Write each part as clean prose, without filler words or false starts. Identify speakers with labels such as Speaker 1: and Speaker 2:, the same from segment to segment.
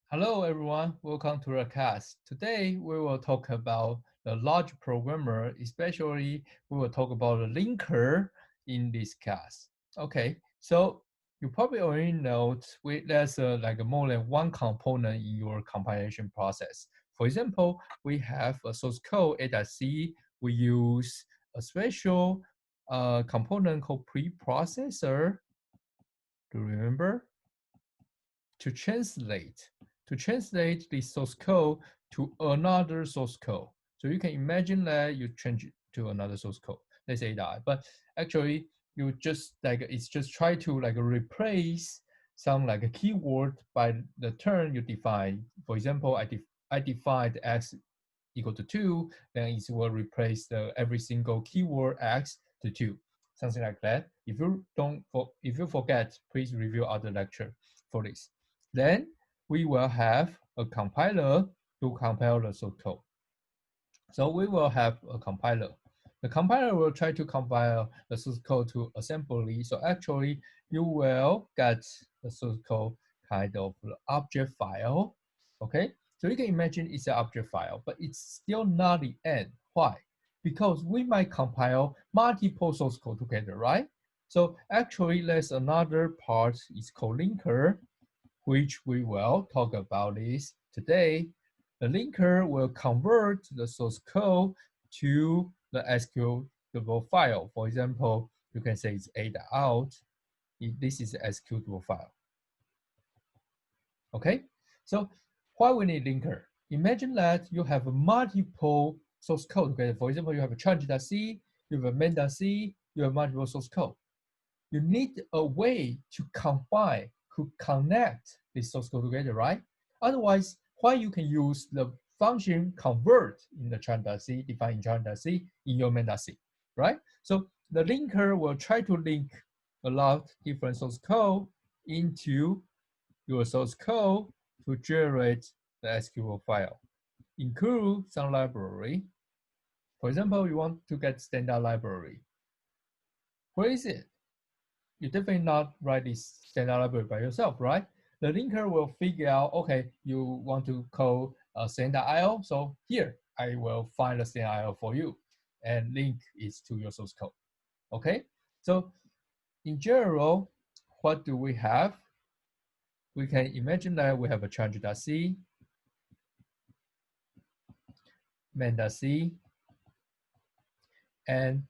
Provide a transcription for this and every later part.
Speaker 1: Hello everyone, welcome to the cast. Today we will talk about the large programmer, especially we will talk about the linker in this cast. Okay, so you probably already know there's like more than one component in your compilation process. For example, we have a source code A.C. We use a special component called preprocessor. Do you remember? to translate the source code to another source code. So you can imagine that you change it to another source code. Let's say that, but actually you just it's just try to replace some like a keyword by the term you define. For example, I defined x equal to 2, then it will replace every single keyword x to 2, something like that. If you forget, please review other lecture for this. Then we will have a compiler to compile the source code. So we will have a compiler. The compiler will try to compile the source code to assembly. So actually, you will get the source code kind of object file. Okay, so you can imagine it's an object file, but it's still not the end. Why? Because we might compile multiple source code together, right? So actually, there's another part. It's called linker, which we will talk about this today. The linker will convert the source code to the executable file. For example, you can say it's a.out. This is an executable file. Okay, so why we need linker? Imagine that you have multiple source code together. For example, you have a change.c, you have a main.c, you have multiple source code. You need a way to combine, to connect this source code together, right? Otherwise, why you can use the function convert in the child.c, define in child.c, in your main.c, right? So the linker will try to link a lot different source code into your source code to generate the SQL file. Include some library. For example, you want to get standard library. Where is it? You definitely not write this standard library by yourself, right? The linker will figure out, okay, you want to call a standard.io, so here I will find the standard.io for you and link it to your source code. Okay, so in general, what do we have? We can imagine that we have a change.c, main.c, and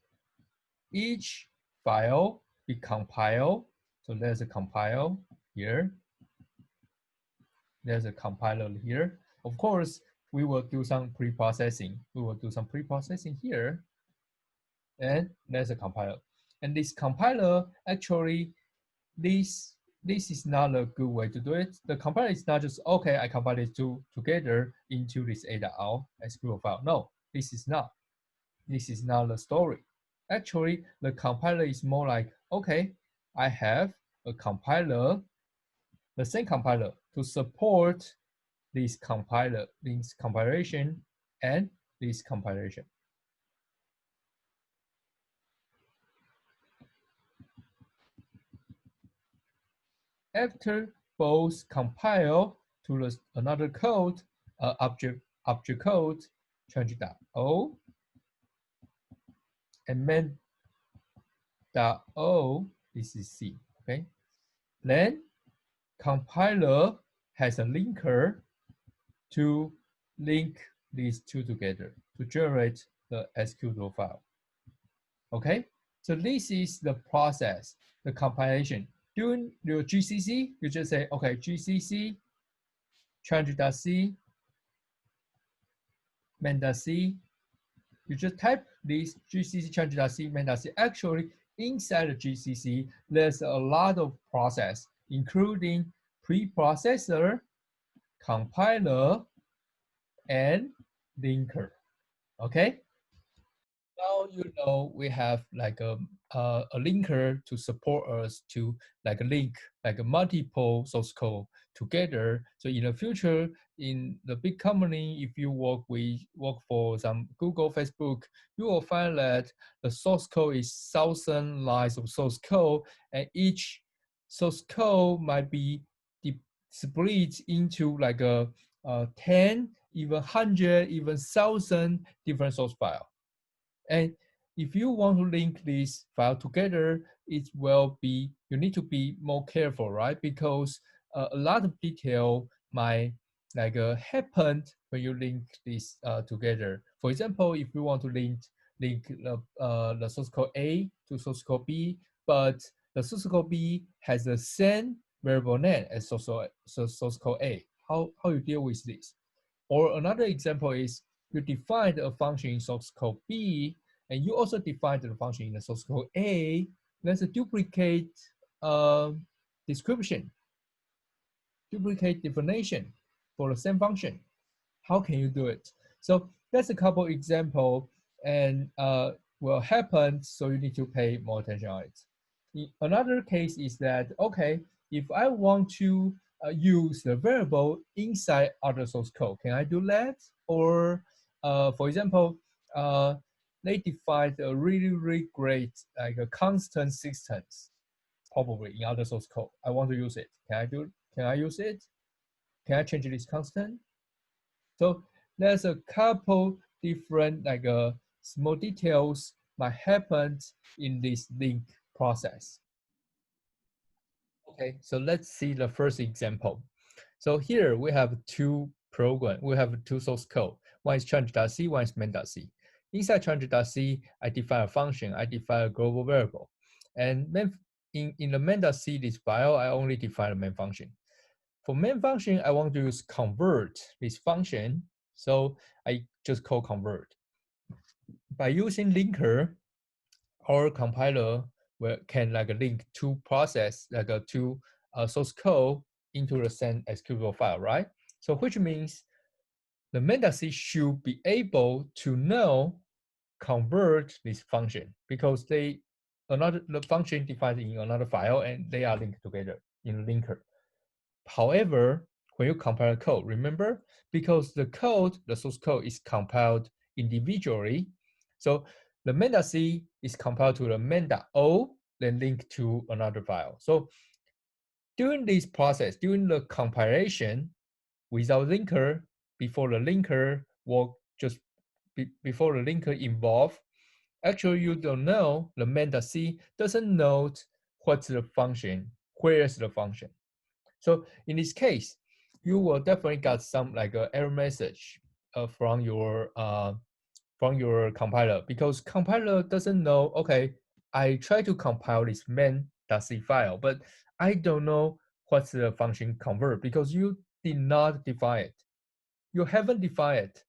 Speaker 1: each file be compiled. So there's a compile here. There's a compiler here. Of course, we will do some pre-processing. We will do some pre-processing here. And there's a compiler. And this compiler, actually, this is not a good way to do it. The compiler is not just, okay, I compile these two together into this a.out SQL file. No, this is not. This is not the story. Actually, the compiler is more like, okay, I have a compiler, the same compiler to support this compilation, and this compilation. After both compile to another code, object code, change.o, and main.o, this is C, okay? Then compiler has a linker to link these two together to generate the executable file. Okay, so this is the process, the compilation. During your GCC, you just say, okay, GCC, change.c, main.c. You just type this GCC change.c, main.c. Actually, inside the GCC, there's a lot of process, including preprocessor, compiler, and linker. Okay. Now you know we have like a linker to support us to like link like a multiple source code together. So in the future, in the big company, if you work for some Google, Facebook, you will find that the source code is 1,000 lines of source code, and each source code might be split into like a 10, even 100, even 1,000 different source file. And if you want to link this file together, it will be, you need to be more careful, right? Because a lot of detail might happened when you link this together. For example, if you want to link the source code A to source code B, but the source code B has the same variable name as source code A. How you deal with this? Or another example is you define a function in source code B, and you also define the function in the source code A. Let's duplicate description, duplicate definition for the same function. How can you do it? So that's a couple example, and will happen. So you need to pay more attention on it. Another case is that, okay, if I want to use the variable inside other source code, can I do that? Or for example, they defined a really great like a constant systems probably in other source code. I want to use it. Can I use it? Can I change this constant? So there's a couple different like small details might happen in this link process. Okay, so let's see the first example. So here we have two program, we have two source code. One is challenge.c, one is main.c. Inside challenge.c, I define a function, I define a global variable. And in the main.c, this file, I only define the main function. For main function, I want to use convert this function. So I just call convert. By using linker, our compiler can like link two process, like a two source code into the same executable file, right? So which means the main.c should be able to know convert this function because the function defined in another file and they are linked together in linker. However, when you compile the code, remember, because the source code is compiled individually, so the main.c is compiled to the main.o, then linked to another file. So during this process, during the compilation, without linker, before the linker before the linker involved, actually you don't know, the main.c doesn't know what's the function, where's the function. So in this case, you will definitely get some like a error message from your compiler because compiler doesn't know. Okay, I try to compile this main.c file, but I don't know what's the function convert because you did not define it. You haven't defined it.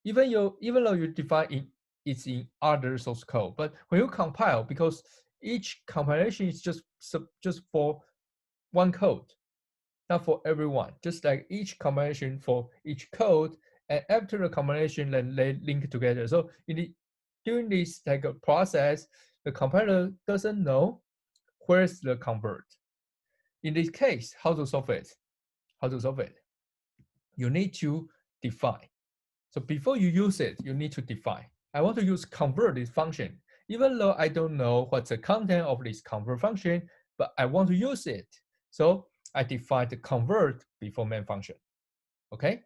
Speaker 1: Even though you define it's in other source code, but when you compile, because each compilation is just for one code, not for everyone, just like each combination for each code, and after the combination, then they link together. So during this like a process, the compiler doesn't know where's the convert. In this case, how to solve it? You need to define. So before you use it, you need to define. I want to use convert this function, even though I don't know what's the content of this convert function, but I want to use it. So I define the convert before main function. Okay.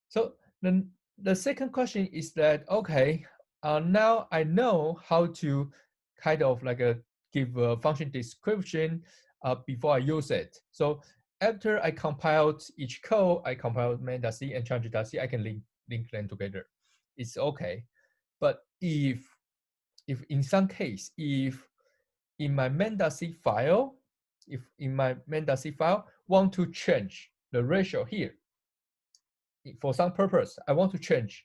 Speaker 1: So then the second question is that, okay, now I know how to kind of like give a function description before I use it. So after I compiled each code, I compiled main.c and challenge.c, I can link them together. It's okay. But if in some case, if in my main.c file, want to change the ratio here, for some purpose, I want to change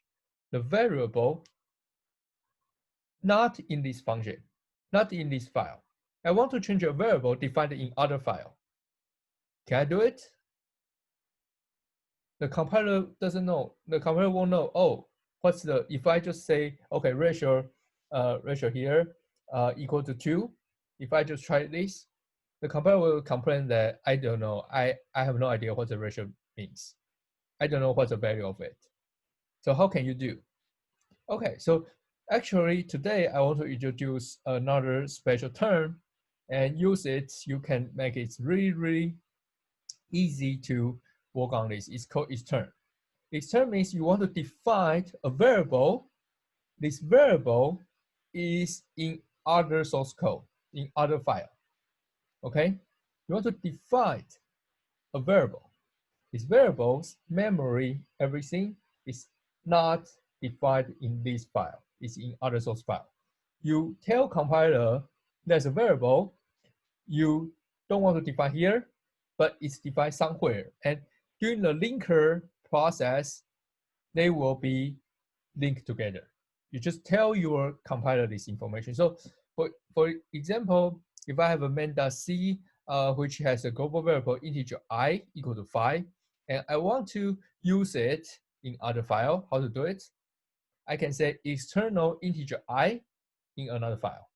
Speaker 1: the variable not in this function, not in this file. I want to change a variable defined in other file. Can I do it? The compiler doesn't know. The compiler won't know, oh, what's the, if I just say, okay, ratio here equal to 2, if I just try this, the compiler will complain that I don't know, I have no idea what the ratio means. I don't know what's the value of it. So how can you do? Okay, so actually today I want to introduce another special term and use it. You can make it really easy to work on this. It's called extern. Extern means you want to define a variable. This variable is in other source code, in other file. Okay? You want to define a variable. This variable's memory, everything is not defined in this file. It's in other source file. You tell compiler there's a variable you don't want to define here, but it's defined somewhere. And during the linker process, they will be linked together. You just tell your compiler this information. So for example, if I have a main.c, which has a global variable integer I equal to 5, and I want to use it in other file, how to do it? I can say external integer I in another file.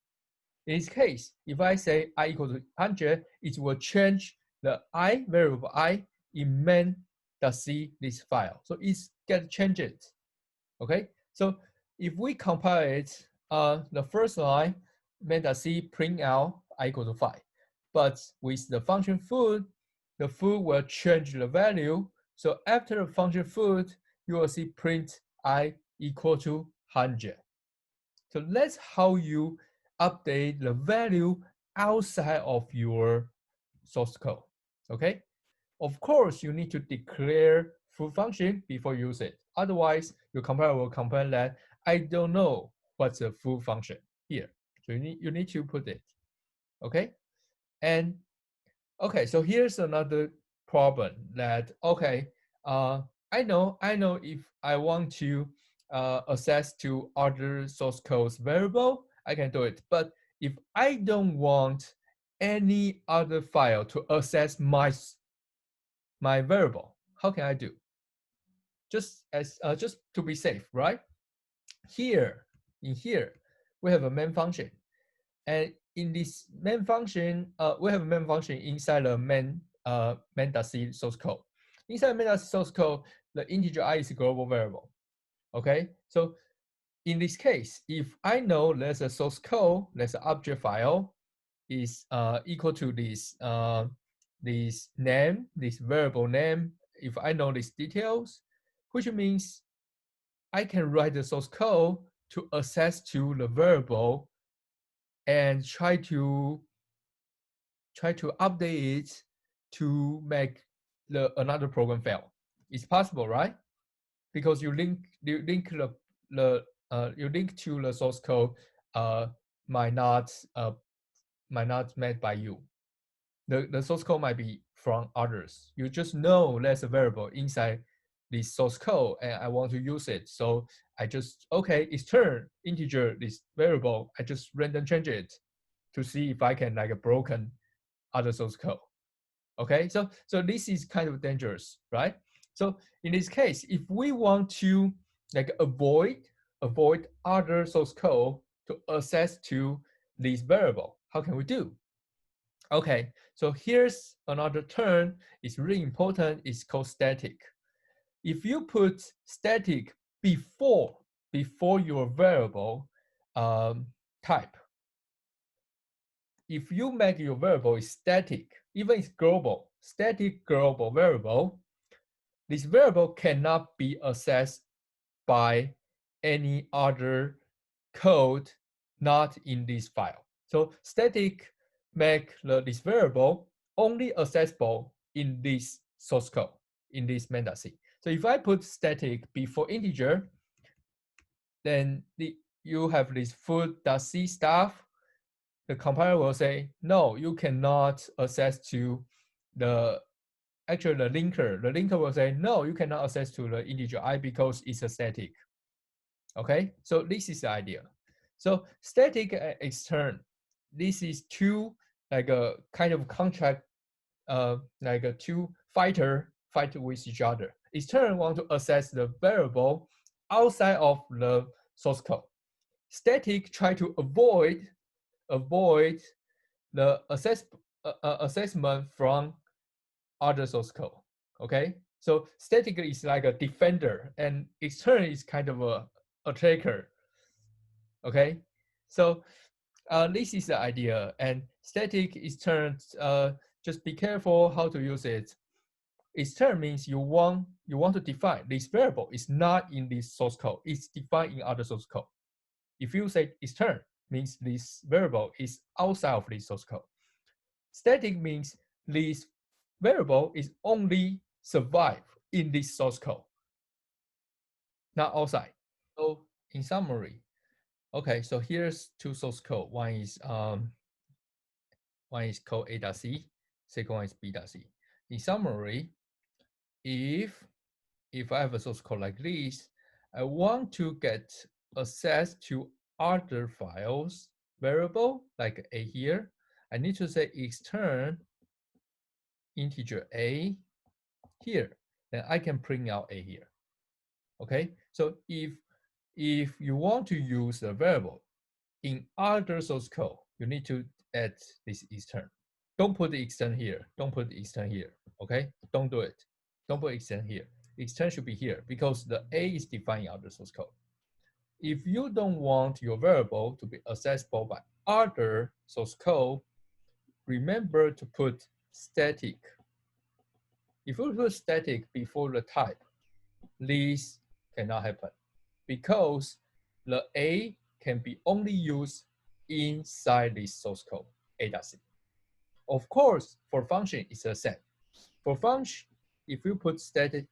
Speaker 1: In this case, if I say I equal to 100, it will change the I variable I in main.c this file. So it's get changed. Okay, so if we compile it, the first line main.c print out I equal to 5. But with the function food, the food will change the value. So after the function food, you will see print I equal to 100. So that's how you update the value outside of your source code. Okay. Of course, you need to declare food function before you use it. Otherwise, your compiler will complain that I don't know what's a food function here. So you need to put it. Okay. And okay, so here's another problem that okay, I know if I want to access to other source codes variable, I can do it. But if I don't want any other file to access my variable, how can I do? Just to be safe, right? Here in here, we have a main function, and in this main function, we have a main function inside the main.c source code. Inside main.c source code, the integer I is a global variable. Okay, so in this case, if I know there's a source code, there's an object file is equal to this name, this variable name. If I know these details, which means I can write the source code to access to the variable and try to update it to make another program fail. It's possible, right? Because you link to the source code might not made by you. The source code might be from others. You just know there's a variable inside this source code and I want to use it. So I just, okay, extern integer this variable. I just random change it to see if I can like a broken other source code. Okay, so this is kind of dangerous, right? So in this case, if we want to like avoid other source code to access to this variable, how can we do? Okay, so here's another term. It's really important. It's called static. If you put static before your variable type, if you make your variable is static, even it's global, static global variable, this variable cannot be accessed by any other code not in this file. So static make this variable only accessible in this source code, in this main.c. So if I put static before integer, then you have this food.c stuff. The compiler will say, no, you cannot access to the linker. The linker will say, no, you cannot access to the integer I because it's a static. Okay, so this is the idea. So static and extern, this is two like a kind of contract, like a two fight with each other. Extern want to access the variable outside of the source code. Static try to avoid the assessment from other source code. Okay, so static is like a defender, and extern is kind of a attacker. Okay, so this is the idea, and static extern. Just be careful how to use it. extern means you want to define this variable is not in this source code. It's defined in other source code. If you say extern, means this variable is outside of this source code. Static means this variable is only survive in this source code, not outside. So in summary, okay, so here's two source code. One is called A.C, second one is B.C. In summary, if I have a source code like this, I want to get access to other files variable like A here. I need to say extern integer A here. Then I can print out A here. Okay, so if you want to use a variable in other source code, you need to add this extern. Don't put the extern here. Don't put the extern here. Okay, don't do it. Don't put extern here. Extern should be here because the A is defined in other source code. If you don't want your variable to be accessible by other source code, remember to put static. If you put static before the type, this cannot happen because the A can be only used inside this source code, A.C. Of course, for function, it's the same. For function, if you put static,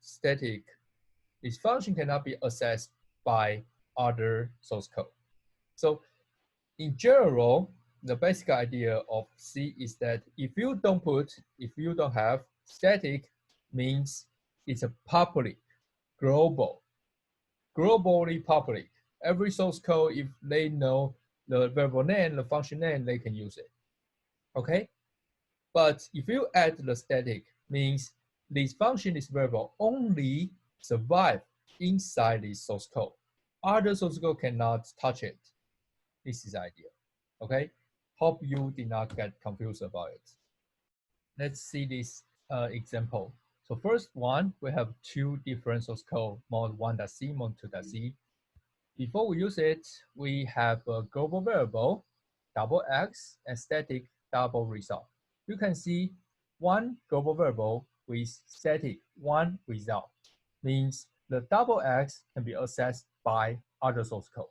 Speaker 1: this function cannot be accessed by other source code. So in general, the basic idea of C is that if you don't have static, means it's a public, globally public. Every source code, if they know the variable name, the function name, they can use it. Okay? But if you add the static, means this function, this variable only survive inside this source code. Other source code cannot touch it. This is the idea. Okay? Hope you did not get confused about it. Let's see this example. So first one, we have two different source code, mod 1.c, mod 2.c. Before we use it, we have a global variable, double x, and static double result. You can see one global variable with static, one result, means the double x can be accessed by other source code.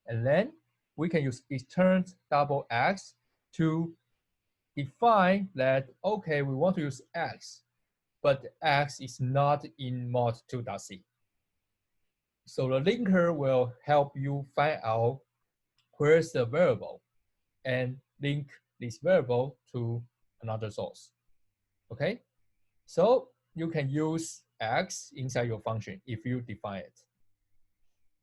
Speaker 1: And then we can use extern double x to define that, okay, we want to use x, but x is not in mod 2.c. So the linker will help you find out where's the variable and link this variable to another source. Okay, so you can use x inside your function if you define it.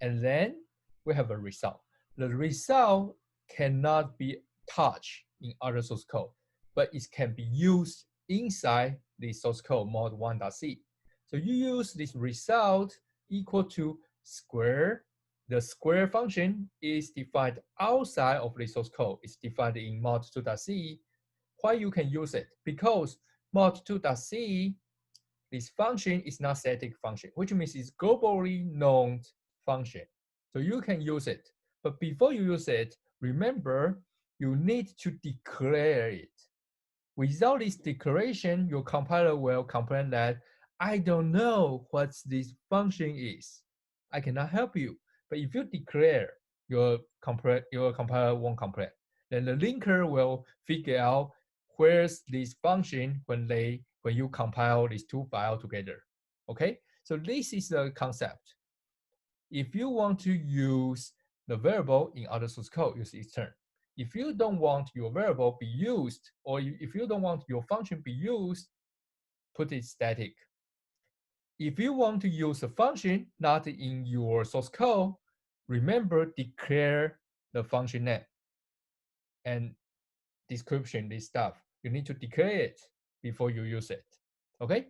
Speaker 1: And then we have a result. The result cannot be touched in other source code, but it can be used inside the source code mod 1.c. So you use this result equal to square. The square function is defined outside of the source code. It's defined in mod 2.c. Why you can use it? Because mod 2.c, this function is not static function, which means it's globally known function. So you can use it. But before you use it, remember, you need to declare it. Without this declaration, your compiler will complain that I don't know what this function is. I cannot help you. But if you declare, your compiler won't complain. Then the linker will figure out where's this function when you compile these two files together. Okay, so this is the concept. If you want to use the variable in other source code, use extern. If you don't want your variable be used, or if you don't want your function be used, put it static. If you want to use a function not in your source code, remember declare the function name and description, this stuff. You need to declare it before you use it. Okay?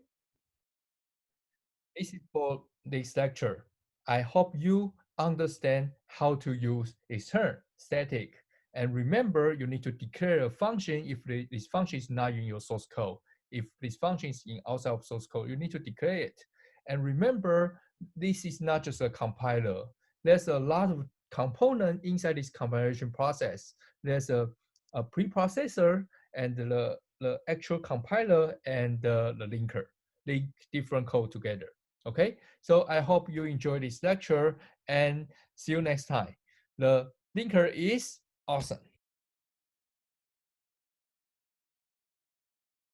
Speaker 1: This is for this lecture. I hope you understand how to use extern, static, and remember you need to declare a function if this function is not in your source code. If this function is in outside of source code, you need to declare it. And remember, this is not just a compiler. There's a lot of component inside this compilation process. There's a preprocessor and the actual compiler and the linker. link different code together. Okay, so I hope you enjoy this lecture and see you next time. The linker is awesome.